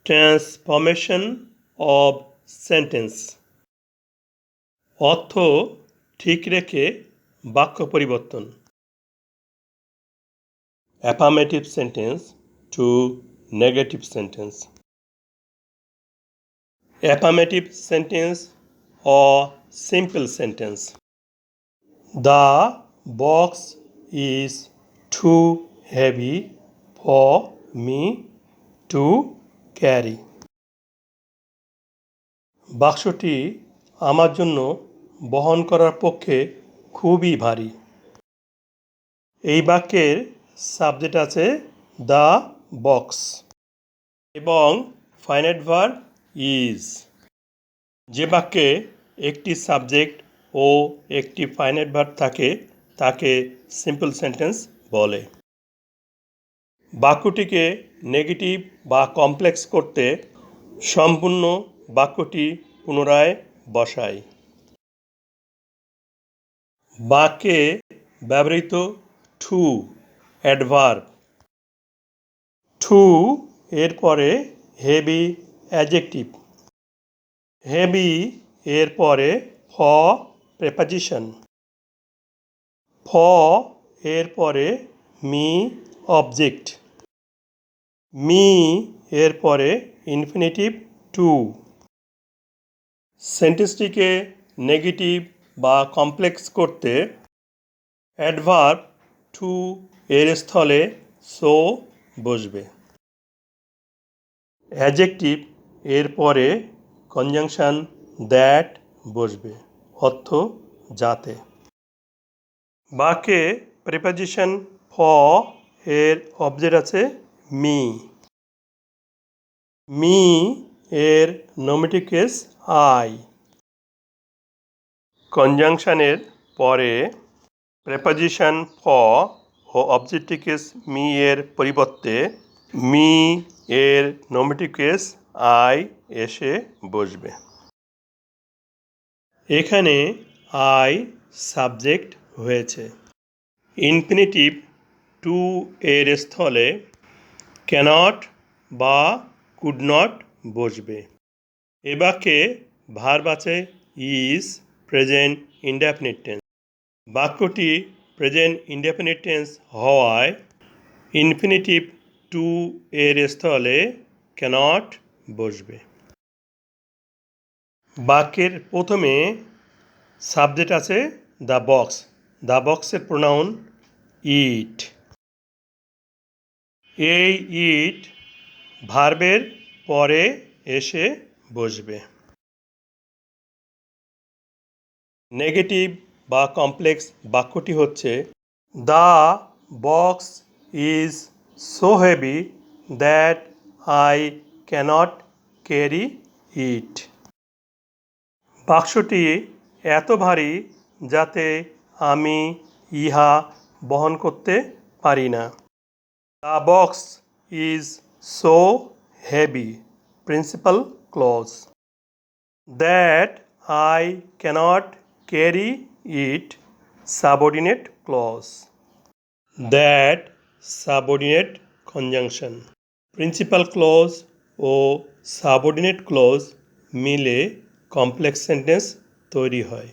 Transformation of sentence অর্থ ঠিক রেখে বাক্য পরিবর্তন। Affirmative sentence to negative sentence. Affirmative sentence or simple sentence. The box is too heavy for me to carry. বাক্সটি আমার জন্য বহন করার পক্ষে খুবই ভারী। এই বাক্যের সাবজেক্ট আছে দ্য বক্স এবং ফাইনাইট ভার্ব ইজ। যে বাক্যে একটি সাবজেক্ট ও একটি ফাইনাইট ভার্ব থাকে তাকে সিম্পল সেন্টেন্স বলে। বাক্যটিকে নেগেটিভ বা কমপ্লেক্স করতে সম্পূর্ণ বাক্যটি পুনরায় বসাই। বাক্যে ব্যবহৃত টু অ্যাডভার্ব। টু এর পরে হেভি অ্যাডজেক্টিভ। হেভি এর পরে ফর প্রেপোজিশন। ফর এর পরে মি অবজেক্ট। মি এর পরে ইনফিনিটিভ টু। সেন্টেন্সটিকে নেগেটিভ বা কমপ্লেক্স করতে অ্যাডভার্ব টু এর স্থলে সো বসবে। অ্যাডজেক্টিভ এর পরে কনজাংশন দ্যাট বসবে, অর্থ যাতে। বাক্যে প্রিপোজিশন ফর এর অবজেক্ট আছে মি। মি এর নমিনেটিভ কেস আই। কনজাংশনের পরে প্রিপোজিশন ফর ও অবজেক্টিভ কেস মি এর পরিবর্তে মি এর নমিনেটিভ কেস আই এসে বসবে। এখানে আই সাবজেক্ট হয়েছে। ইনফিনিটিভ টু এর স্থলে ক্যানট বা কুড নট বসবে। এ বাক্যে ভার্ব আছে ইজ প্রেজেন্ট ইনডেফিনিট টেন্স। বাক্যটি প্রেজেন্ট ইনডেফিনিট টেন্স হওয়ায় ইনফিনিটিভ টু এর স্থলে ক্যানট বসবে। বাক্যের প্রথমে সাবজেক্ট আছে দ্য বক্স। দ্য বক্সের প্রোনাউন ইট। এই ইট ভার্বের পরে এসে বসবে। নেগেটিভ বা কমপ্লেক্স বাক্যটি হচ্ছে the box is so heavy that I cannot carry it. বাক্সটি এত ভারী যাতে আমি ইহা বহন করতে পারি না। The box is so heavy principal clause. That I cannot carry it subordinate clause. That subordinate conjunction. Principal clause ও সাবঅর্ডিনেট ক্লজ মিলে কমপ্লেক্স সেন্টেন্স তৈরি হয়।